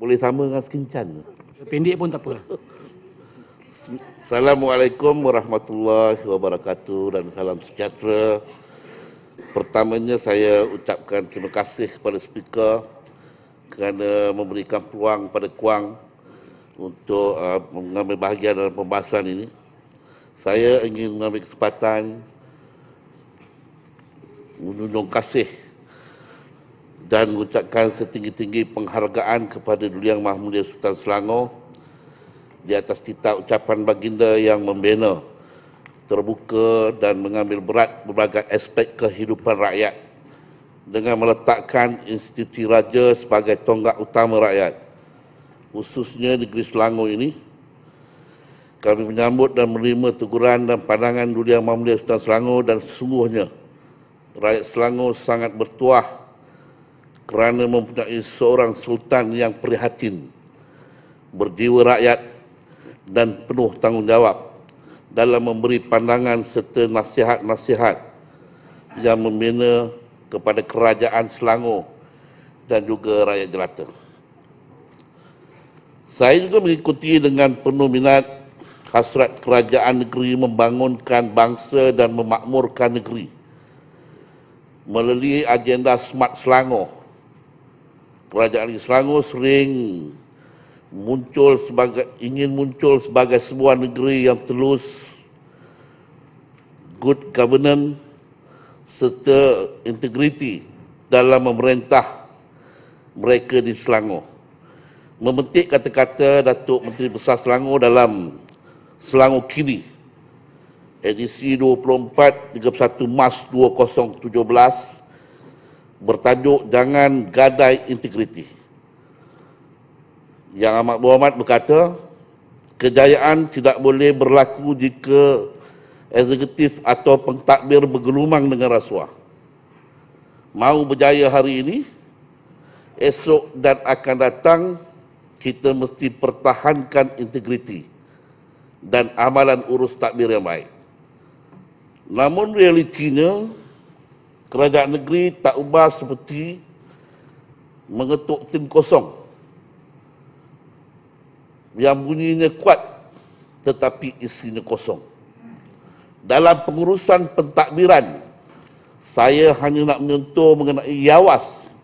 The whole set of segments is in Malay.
Boleh sama dengan Skincan. Pendek pun tak apa. Assalamualaikum warahmatullahi wabarakatuh dan salam sejahtera. Pertamanya saya ucapkan terima kasih kepada speaker kerana memberikan peluang pada Kuang untuk mengambil bahagian dalam pembahasan ini. Saya ingin mengambil kesempatan menunjukkan kasih dan mengucapkan setinggi-tinggi penghargaan kepada Duli Yang Maha Mulia Sultan Selangor di atas titah ucapan baginda yang membina, terbuka dan mengambil berat berbagai aspek kehidupan rakyat dengan meletakkan institusi raja sebagai tonggak utama rakyat, khususnya negeri Selangor ini. Kami menyambut dan menerima teguran dan pandangan Duli Yang Maha Mulia Sultan Selangor dan sesungguhnya rakyat Selangor sangat bertuah kerana mempunyai seorang sultan yang prihatin, berjiwa rakyat dan penuh tanggungjawab dalam memberi pandangan serta nasihat-nasihat yang membina kepada kerajaan Selangor dan juga rakyat jelata. Saya juga mengikuti dengan penuh minat hasrat kerajaan negeri membangunkan bangsa dan memakmurkan negeri melalui agenda Smart Selangor. Kerajaan Selangor sering ingin muncul sebagai sebuah negeri yang telus, good governance serta integriti dalam memerintah mereka di Selangor. Memetik kata-kata Datuk Menteri Besar Selangor dalam Selangor Kini, edisi 24 31 Mac 2017, bertajuk Jangan Gadai Integriti. Yang amat berhormat berkata, kejayaan tidak boleh berlaku jika eksekutif atau pentadbir bergelumang dengan rasuah. Mahu berjaya hari ini, esok dan akan datang, kita mesti pertahankan integriti dan amalan urus tadbir yang baik. Namun realitinya, kerajaan negeri tak ubah seperti mengetuk tim kosong yang bunyinya kuat tetapi isinya kosong. Dalam pengurusan pentadbiran, saya hanya nak menyentuh mengenai Yawas,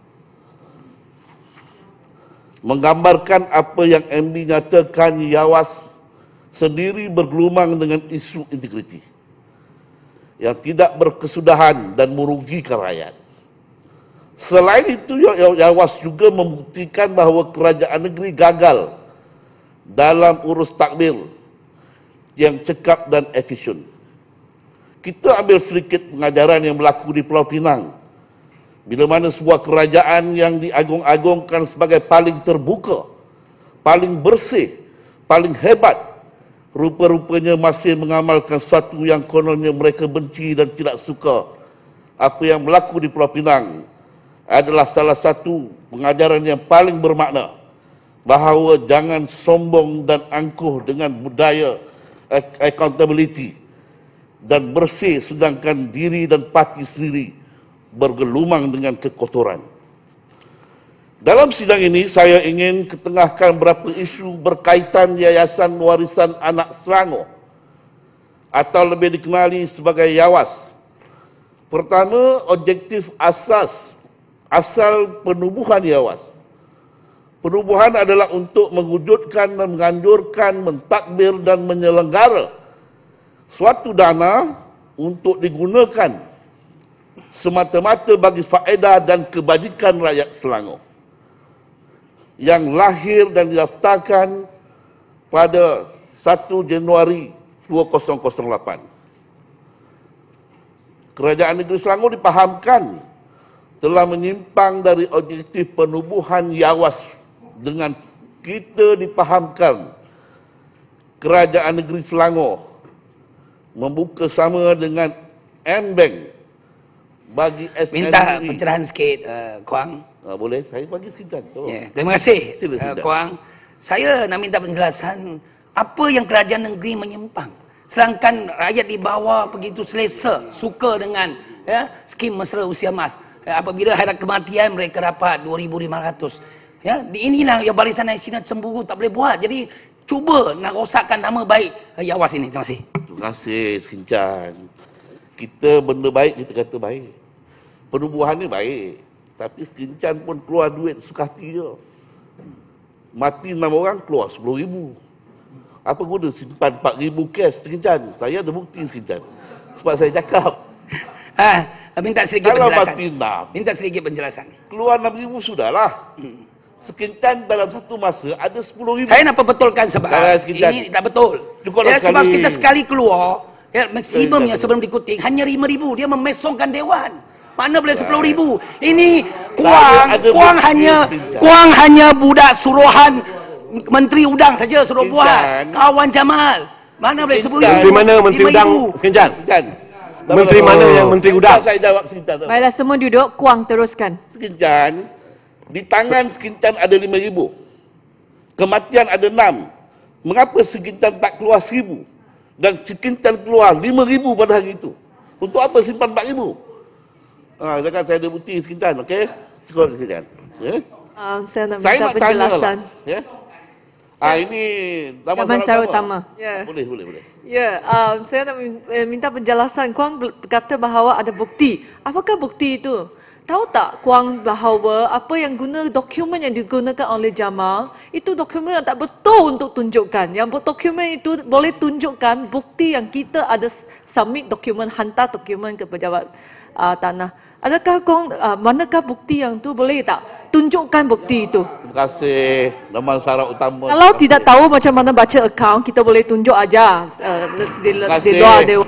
menggambarkan apa yang MD nyatakan Yawas sendiri bergelumang dengan isu integriti yang tidak berkesudahan dan merugikan rakyat. Selain itu, Yawas juga membuktikan bahawa kerajaan negeri gagal dalam urus takbir yang cekap dan efisien. Kita ambil sedikit pengajaran yang berlaku di Pulau Pinang, bila mana sebuah kerajaan yang diagung-agungkan sebagai paling terbuka, paling bersih, paling hebat, rupa-rupanya masih mengamalkan sesuatu yang kononnya mereka benci dan tidak suka. Apa yang berlaku di Pulau Pinang adalah salah satu pengajaran yang paling bermakna bahawa jangan sombong dan angkuh dengan budaya accountability dan bersih sedangkan diri dan parti sendiri bergelumang dengan kekotoran. Dalam sidang ini, saya ingin ketengahkan beberapa isu berkaitan Yayasan Warisan Anak Selangor atau lebih dikenali sebagai Yawas. Pertama, objektif asal penubuhan Yawas. Penubuhan adalah untuk mewujudkan dan menganjurkan, mentadbir dan menyelenggara suatu dana untuk digunakan semata-mata bagi faedah dan kebajikan rakyat Selangor, yang lahir dan didaftarkan pada 1 Januari 2008. Kerajaan negeri Selangor dipahamkan telah menyimpang dari objektif penubuhan Yawas dengan kita dipahamkan kerajaan negeri Selangor membuka sama dengan M-Bank bagi SNB. Minta pencerahan sikit, Kuang. Boleh, saya bagi sidang. Ya, terima kasih, Kuang. Saya nak minta penjelasan apa yang kerajaan negeri menyimpang. Sedangkan rakyat di bawah begitu selesa, suka dengan skim mesra usia emas. Apabila hari kematian mereka dapat 2,500. Ya, inilah yang Barisan Nasional cemburu tak boleh buat. Jadi cuba nak rosakkan nama baik Yawas ini. Terima kasih. Terima kasih Skincan. Kita benda baik kita kata baik. Penubuhan ni baik. Tapi Skincan pun keluar duit suka hati je. Mati 6 orang keluar 10,000. Apa guna simpan 4,000 cash Skincan? Saya ada bukti Skincan. Sebab saya cakap. Minta sedikit kalau penjelasan. mati 6. Minta sedikit penjelasan. Keluar 6,000 sudahlah. Skincan dalam satu masa ada 10,000. Saya nak perbetulkan sebab ini tak betul. Ya, sebab kita sekali keluar, ya, maksimumnya sebelum dikutik hanya 5,000. Dia memesongkan Dewan. Mana boleh 10,000? Ini Kuang hanya budak suruhan Menteri Udang saja suruh buat. Kawan Jamal. Mana boleh 10,000? Menteri mana Menteri Udang Skincan? Menteri mana yang Menteri Udang? Saya jawab Skincan. Baiklah, semua duduk. Kuang teruskan. Skincan, di tangan Skincan ada 5,000. Kematian ada 6. Mengapa Skincan tak keluar 1,000? Dan Skincan keluar 5,000 pada hari itu. Untuk apa simpan 4,000? Jangan saya ada bukti Skincan, okey? Cukup Skincan. Ya? Saya nak minta penjelasan. Ya? Ini Daman Sara Utama. Ya. Boleh. Ya, saya nak minta penjelasan. Kuang kata bahawa ada bukti. Apakah bukti itu? Tahu tak Kuang bahawa apa yang guna dokumen yang digunakan oleh Jamal itu dokumen yang tak betul untuk tunjukkan. Yang dokumen itu boleh tunjukkan bukti yang kita ada submit dokumen, hantar dokumen ke pejabat tanah. Adakah Kuang, manakah bukti yang tu, boleh tak tunjukkan bukti itu? Terima kasih Daman Sara Utama. Kalau tidak tahu macam mana baca akaun, kita boleh tunjuk aja di luar dewan.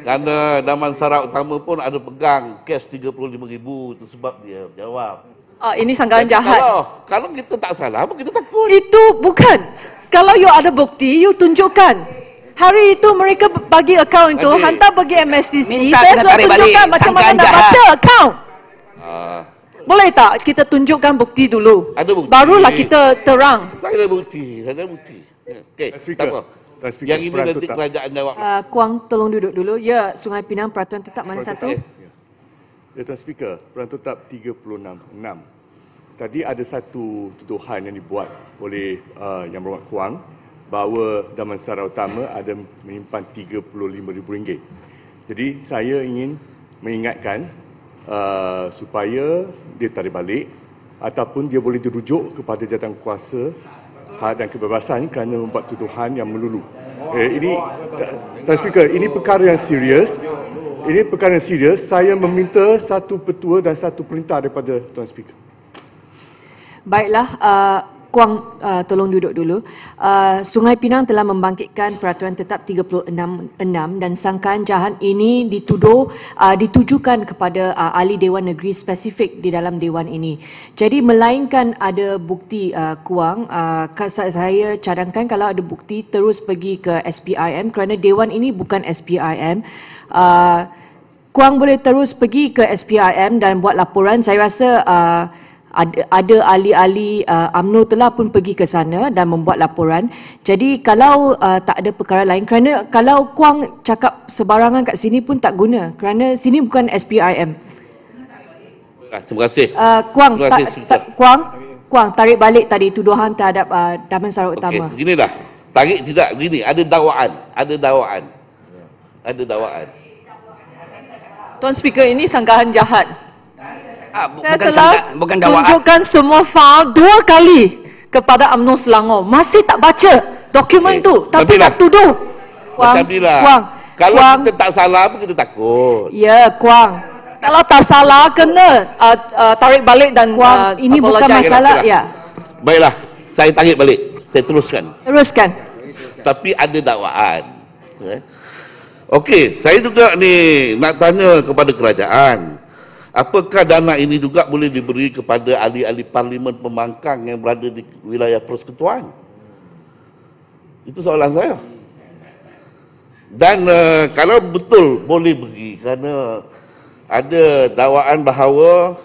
Kerana Daman Sara Utama pun ada pegang cash 35,000, itu sebab dia jawab. Ini sangkaan jahat. Kalau kita tak salah, apa kita takut? Itu bukan. Kalau you ada bukti, you tunjukkan. Hari itu mereka bagi akaun itu, hantar bagi MSCC. Saya sudah tunjukkan macam mana nak baca akaun. Boleh tak kita tunjukkan bukti dulu? Ada bukti. Barulah kita terang. Saya ada bukti. Okey, tak apa. Yang ini nanti kerajaan jawab. Kuang tolong duduk dulu. Ya, Sungai Pinang Peraturan Tetap mana satu? Ya, Tuan Speaker, Peraturan Tetap 36.6. Tadi ada satu tuduhan yang dibuat oleh Yang Berhormat Kuang bahawa Daman Sara Utama ada menyimpan RM35,000. Jadi saya ingin mengingatkan supaya dia tarik balik ataupun dia boleh dirujuk kepada jawatan kuasa hak dan kebebasan kerana membuat tuduhan yang melulu. Ini Tuan Speaker, ini perkara yang serius. Ini perkara yang serius. Saya meminta satu petua dan satu perintah daripada Tuan Speaker. Baiklah, Kuang tolong duduk dulu. Sungai Pinang telah membangkitkan Peraturan Tetap 36.6 dan sangkaan jahat ini ditujukan kepada ahli Dewan Negeri spesifik di dalam Dewan ini. Jadi melainkan ada bukti, Kuang, saya cadangkan kalau ada bukti terus pergi ke SPRM kerana Dewan ini bukan SPRM. Kuang boleh terus pergi ke SPRM dan buat laporan. Saya rasa ada ahli-ahli UMNO telah pun pergi ke sana dan membuat laporan. Jadi kalau tak ada perkara lain, kerana kalau Kuang cakap sebarangan kat sini pun tak guna, kerana sini bukan SPRM. Terima kasih. Kuang tarik balik tadi tuduhan terhadap Daman Sara Utama. Okey, beginilah. Tarik tidak begini, ada dakwaan. Tuan Speaker, ini sangkaan jahat. Saya bukan telah dakwaan. tunjukkan semua fail 2 kali kepada UMNO Selangor. Masih tak baca dokumen tu, tapi tak tuduh. Kuang, kalau kita tak salah, apa kita takut? Ya, Kuang. Kalau tak salah, kena tarik balik dan Kuang, ini bukan masalah. Ya. Baiklah, saya tarik balik. Saya teruskan. Tapi ada dakwaan. Okey, saya juga ni nak tanya kepada kerajaan. Apakah dana ini juga boleh diberi kepada ahli-ahli parlimen pembangkang yang berada di wilayah persekutuan? Itu soalan saya. Dan kalau betul boleh beri, kerana ada dakwaan bahawa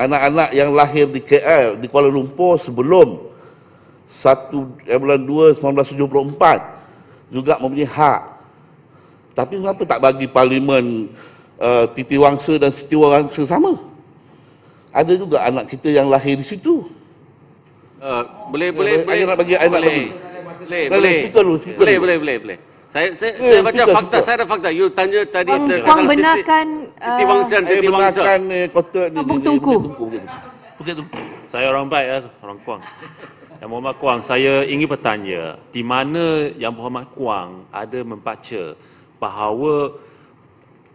anak-anak yang lahir di KL, di Kuala Lumpur sebelum 1/2/1974 juga mempunyai hak. Tapi mengapa tak bagi parlimen Titiwangsa dan Setiawangsa sama? Ada juga anak kita yang lahir di situ. Boleh. Nak bagi anak bagi. Boleh. Saya baca fakta, saya ada fakta. You tanya tadi Kuang benarkan Titiwangsa. Kotak ni. Kampung Tungku. Bukit Tungku. Saya orang baik lah, orang Kuang. Yang Berhormat Kuang, saya ingin bertanya, di mana Yang Berhormat Kuang ada membaca bahawa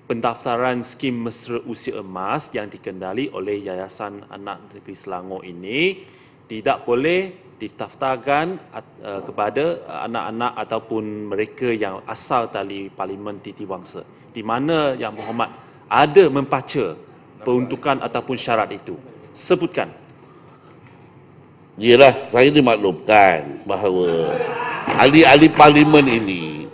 pendaftaran skim mesra usia emas yang dikendali oleh Yayasan Anak Negeri Selangor ini tidak boleh didaftarkan kepada anak-anak ataupun mereka yang asal dari Parlimen Titiwangsa. Di mana Yang Berhormat ada membaca peruntukan ataupun syarat itu? Sebutkan. Yalah, saya dimaklumkan bahawa ahli-ahli parlimen ini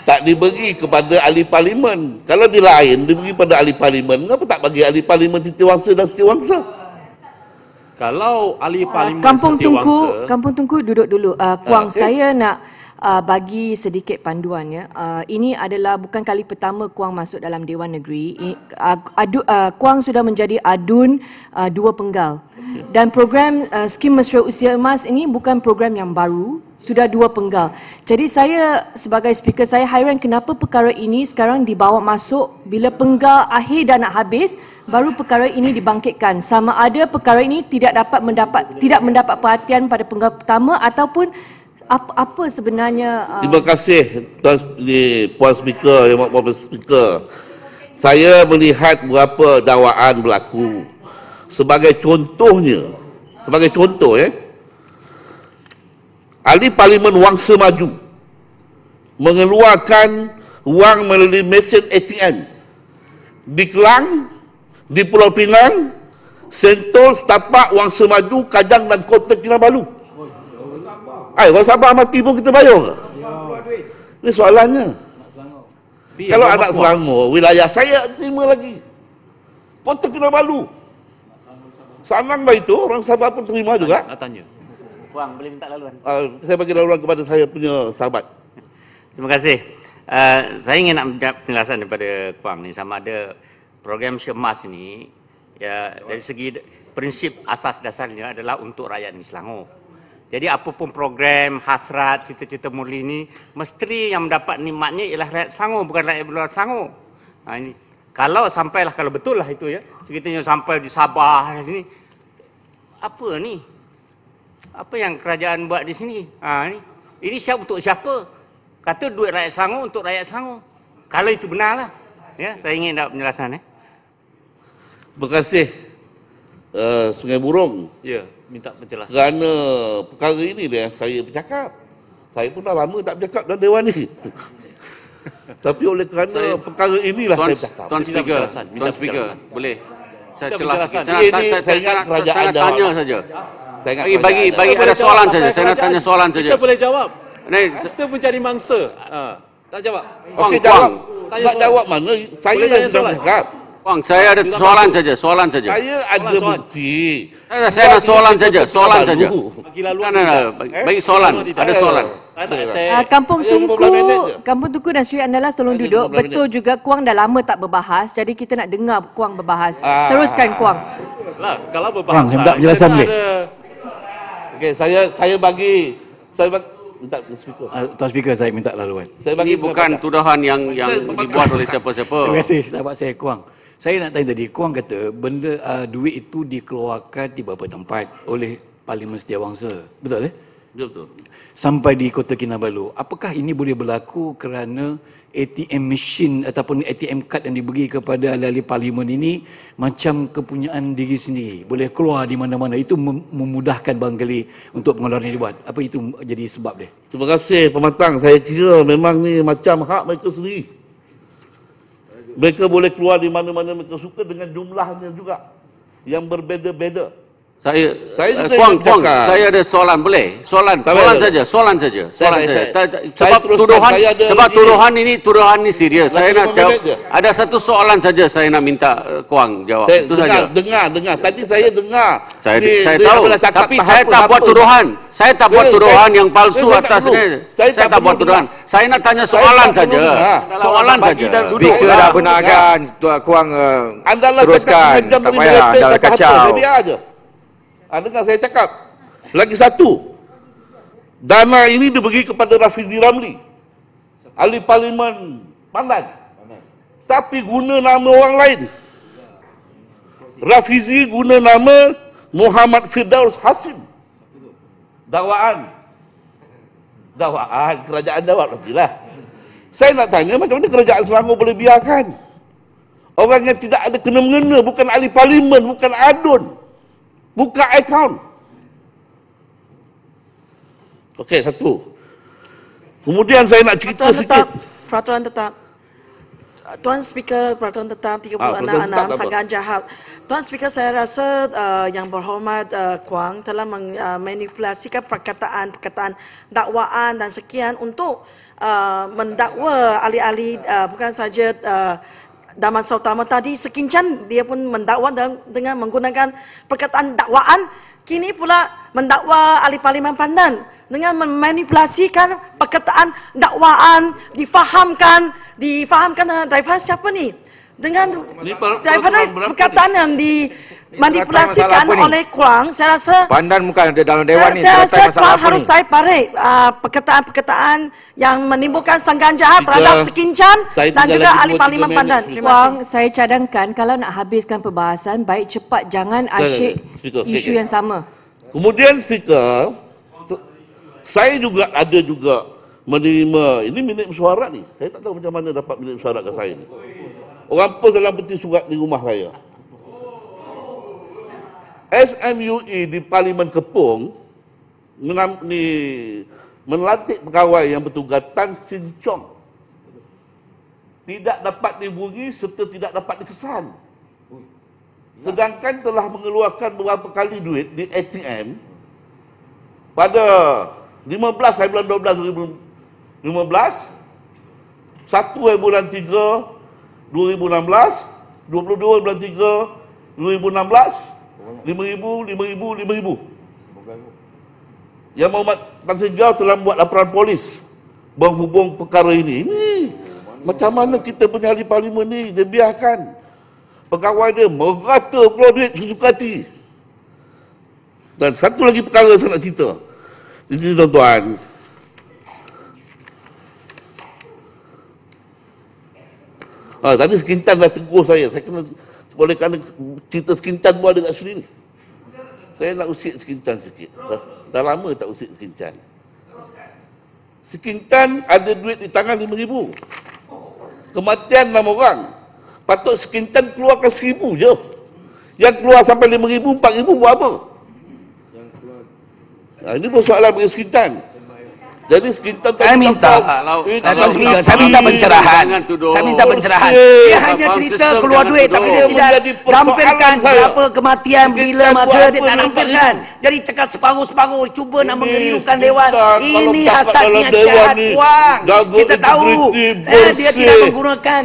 tak diberi kepada ahli parlimen. Kalau di lain diberi pada ahli parlimen, mengapa tak bagi ahli parlimen Titiwangsa dan Setiawangsa? Kalau ahli parlimen Kampung Tungku duduk dulu. Kuang, saya nak bagi sedikit panduan ya. Ini adalah bukan kali pertama Kuang masuk dalam Dewan Negeri. Kuang sudah menjadi adun dua penggal. Dan program skim mesra usia emas ini bukan program yang baru, sudah dua penggal. Jadi saya sebagai speaker, saya hairan kenapa perkara ini sekarang dibawa masuk bila penggal akhir dah nak habis, baru perkara ini dibangkitkan. Sama ada perkara ini tidak mendapat perhatian pada penggal pertama ataupun apa sebenarnya. Terima kasih Puan Speaker, Yang Puan Speaker. Saya melihat beberapa dakwaan berlaku. Sebagai contoh ahli parlimen Wangsa Maju mengeluarkan wang melalui mesin ATM di Kelang, di Pulau Pinang, Sentul, Setapak, Wangsa Maju, Kajang dan Kota Kinabalu. Orang Sabah mati pun kita bayar ke? Ini soalannya. Kalau anak Selangor, wilayah saya terima lagi. Kota Kinabalu. Sanang baik itu, orang Sabah pun terima juga. Nak tanya. Kuang, boleh minta laluan? Saya bagi laluan kepada saya punya sahabat. Terima kasih. Saya ingin nak minta penjelasan daripada Kuang ni sama ada program Syemas ini ya dari segi prinsip asas dasarnya adalah untuk rakyat negeri Selangor. Jadi apapun program, hasrat, cita-cita Murli ini mesti yang mendapat nikmatnya ialah rakyat Selangor, bukan rakyat luar Selangor. Ini kalau betul lah itu ya, kita sampai di Sabah di sini, apa ni? Apa yang kerajaan buat di sini? Ini siapa untuk siapa? Kata duit rakyat Selangor untuk rakyat Selangor. Kalau itu benarlah, ya saya ingin dapat penjelasan. Terima kasih Sungai Burung. Ya, minta penjelasan. Kerana perkara ini yang saya bercakap. Saya pun dah lama tak bercakap dalam Dewan ni. Tapi oleh kerana perkara inilah saya bercakap. Tuan Speaker, boleh saya jelaskan. Saya nak tanya saja. Bagi ada soalan saja. Saya nak tanya soalan saja. Kita boleh jawab. Kita mencari mangsa. Tak jawab. Okey, jawab. Tak jawab mana? Saya yang sedang bercakap. Bang, saya ada soalan saja. Saya ada bukti. Saya nak soalan saja. Bagi laluan. Bagi soalan. Ada soalan. Kampung Tungku dan Sri Andalas tolong duduk. Betul juga Kuang dah lama tak berbahas, jadi kita nak dengar Kuang berbahas. Teruskan Kuang. Kalau berbahas. Kuang, minta penjelasan boleh? Okey, saya bagi minta speaker. Tuan Speaker, saya minta laluan. Ini bukan tuduhan yang dibuat oleh siapa-siapa. Terima kasih sahabat saya Kuang. Saya nak tanya tadi, Kuang kata benda duit itu dikeluarkan di beberapa tempat oleh Parlimen Setiawangsa. Betul? Betul. Sampai di Kota Kinabalu. Apakah ini boleh berlaku kerana ATM machine ataupun ATM card yang diberi kepada ahli-ahli parlimen ini macam kepunyaan diri sendiri, boleh keluar di mana-mana, itu memudahkan barangkali untuk pengeluaran yang dibuat? Apa itu jadi sebab dia? Terima kasih pematang. Saya kira memang ni macam hak mereka sendiri. Mereka boleh keluar di mana-mana mereka suka dengan jumlahnya juga yang berbeza-beza. Saya Kuang, saya ada soalan, boleh? Soalan saja. Sebab tuduhan ini serius. Saya nak jawab. Ada satu soalan saja saya nak minta Kuang jawab. Itu saja. Dengar. Tadi saya dengar. Saya tahu. Tapi saya tak buat tuduhan. Saya tak buat tuduhan yang palsu atas ini. Saya tak buat tuduhan. Saya nak tanya soalan saja. Soalan saja. Speaker dah benarkan, Kuang teruskan. Tak payah anda kacau. Biar aja. Dengar saya cakap. Lagi satu. Dana ini diberi kepada Rafizi Ramli, ahli parlimen Pandan. Tapi guna nama orang lain. Rafizi guna nama Muhammad Firdaus Hasim. Dakwaan kerajaan jawab nantilah. Saya nak tanya, macam mana kerajaan Selangor boleh biarkan orang yang tidak ada kena-mengena, bukan ahli parlimen, bukan adun, buka akaun. Okey, satu. Kemudian saya nak cerita sikit. Peraturan tetap. Tuan Speaker, peraturan tetap 366 sangkaan jahat. Tuan Speaker, saya rasa yang berhormat Kuang telah memanipulasikan perkataan dakwaan dan sekian untuk mendakwa ahli-ahli bukan saja Damansara Utama tadi, sekincan dia pun mendakwa dengan menggunakan perkataan dakwaan, kini pula mendakwa ahli Parlimen Pandan dengan memanipulasikan perkataan dakwaan, difahamkan daripada siapa ni? Dengan daripada perkataan yang dimanipulasikan oleh Kuang, saya rasa Pandan bukan ada dalam dewan ni. Saya rasa Kuang harus tarik parik perkataan-perkataan yang menimbulkan sangkaan jahat terhadap sekincan dan juga ahli Parlimen Pandan. Kuang, saya cadangkan kalau nak habiskan perbahasan, baik cepat, jangan asyik isu yang sama. Kemudian Speaker, saya juga ada menerima, ini minit mesyuarat ni. Saya tak tahu macam mana dapat minit mesyuarat ke saya ni. Orang post dalam peti surat di rumah saya. SMUE di Parlimen Kepung melantik pegawai yang bertugas Tan Sin Chong. Tidak dapat dihubungi serta tidak dapat dikesan. Sedangkan telah mengeluarkan beberapa kali duit di ATM pada 15 hari bulan 12 2015, 1 bulan 3 2016, 22 bulan 3 2016, 5,000. Yang Muhammad Tan Sri Jau telah membuat laporan polis berhubung perkara ini. Macam mana kita punya ahli parlimen ni, dia biarkan pegawai dia merata pula duit sesuka hati. Dan satu lagi perkara saya nak cerita. Di sini tuan-tuan. Tadi Sekintan dah tegur saya. Saya kena boleh kena cerita Sekintan pun ada kat sini ni. Saya nak usik Sekintan sikit. Dah lama tak usik Sekintan. Sekintan ada duit di tangan 5,000. Kematian 6 orang. Patut Sekintan keluarkan 1,000 je. Yang keluar sampai 5,000, 4,000 buat apa? Ini pun soalan bagi Sekintan. Jadi Sekintan saya minta pencerahan. Saya minta pencerahan. Dia hanya cerita keluar duit, tapi dia tidak nampilkan berapa kematian, bila masa dia tak nampilkan. Jadi cakap separuh-separuh, cuba nak mengelirukan Dewan. Ini hasratnya jahat Kuang. Kita tahu dia tidak menggunakan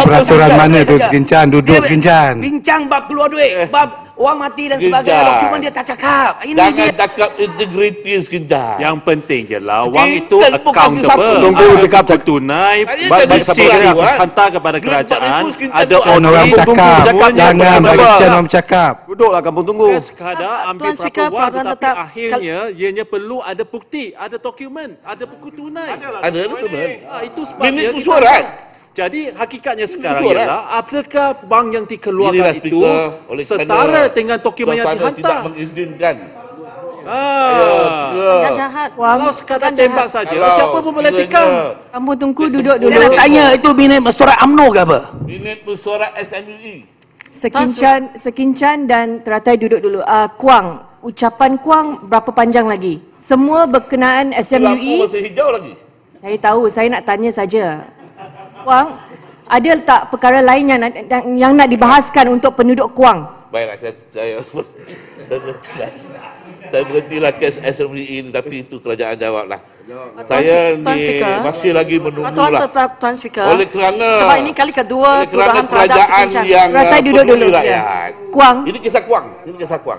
peraturan mana tu Sekincan, duduk Sekincan. Bincang bab keluar duit, bab orang mati dan sebagainya, dokumen dia tak cakap. Jangan cakap integriti Sekincan. Yang penting je lah, wang itu accountable. Tunggu cakap tunai, bersih hantar kepada kerajaan. Ada orang bercakap, jangan bagi Chan orang bercakap. Duduklah kampung tunggu. Sekadar ambil berapa wang, tetapi akhirnya ianya perlu ada bukti, ada dokumen, ada buku tunai. Ada dokumen. Itu sebabnya minit mesyuarat. Jadi hakikatnya sekarang ialah apakah wang yang dikeluarkan itu setara dengan dokumen yang dihantar. Tidak mengizinkan. Jahat. Kalau sekadar tembak saja, siapa pun boleh tikam. Kamu tunggu, duduk dulu. Saya nak tanya, itu minit mesyuarat UMNO ke apa? Minit mesyuarat SMUE. Sekincan dan teratai duduk dulu. Kuang, ucapan Kuang berapa panjang lagi? Semua berkenaan SMUE. Lampu masih hijau lagi. Saya tahu, saya nak tanya saja. Kuang, ada tak perkara lain yang nak dibahaskan untuk penduduk Kuang? Baiklah, Saya berhentilah kes SME ini, tapi itu kerajaan jawablah. Saya ni masih lagi menunggulah. Tuan Speaker, Oleh kerana sebab ini kali kedua tuduhan terhadap kerajaan yang Ratai duduk dulu. rakyat. Kuang. Ini kisah Kuang.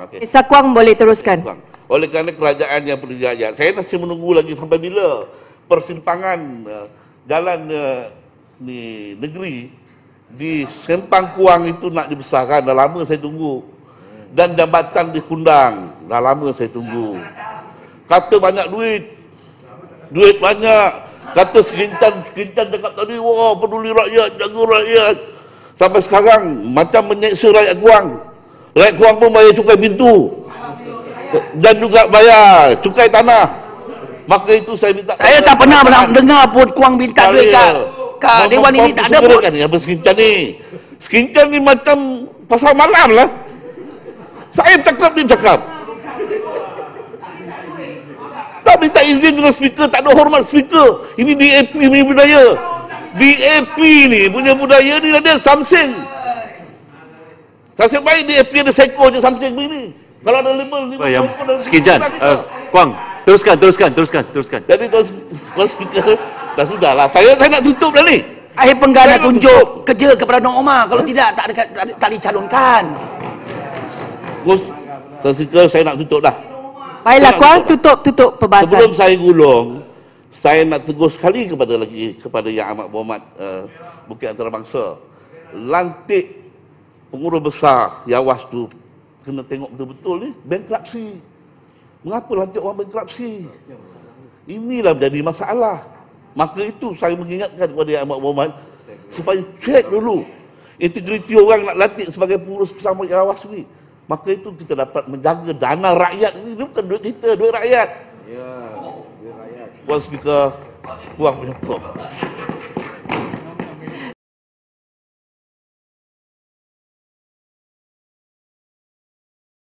Okay. Kisah Kuang boleh teruskan. Kuang. Oleh kerana kerajaan yang peduli rakyat, saya masih menunggu lagi sampai bila persimpangan jalan ni negeri di Sempang Kuang itu nak dibesarkan. Dah lama saya tunggu. Dan jambatan di Kundang, dah lama saya tunggu. Kata banyak duit banyak. Kata sekincan cakap tadi, wah peduli rakyat, jaga rakyat. Sampai sekarang macam menyeksa rakyat Kuang. Rakyat Kuang pun bayar cukai pintu dan juga bayar cukai tanah. Maka itu saya minta. Saya tak pernah dengar pun Kuang minta duit kat Dewan ini, tak ada pun. Apa sekincan ni? Sekincan ni macam pasal malam lah. Saya cakap, dia cakap. Tak minta izin dengan speaker, tak ada hormat speaker. Ini DAP punya budaya. DAP ni punya budaya ni ada something. Nasib baik DAP ada seko je something begini. Kalau ada label Sekian. Kuang, teruskan. Jadi tuan speaker, dah sudahlah. Saya nak tutup dah ni. Akhir penggan nak tunjuk kerja kepada Don Omar. Kalau tidak, tak dicalonkan. Saya nak tutup dah. Baiklah, Kuang, tutup perbahasan. Sebelum saya gulung, saya nak tegur sekali kepada Yang Amat Berhormat Bukit Antarabangsa. Lantik pengurus besar Yawas tu kena tengok betul-betul ni bankrupsi. Mengapa lantik orang bankrupsi? Inilah menjadi masalah. Maka itu saya mengingatkan kepada Yang Amat Berhormat supaya cek dulu integriti orang nak lantik sebagai pengurus besar Yawas ni. Maka itu kita dapat menjaga dana rakyat ini. Ini bukan duit kita, duit rakyat. Ya, duit rakyat. Puan Speaker, Kuang punya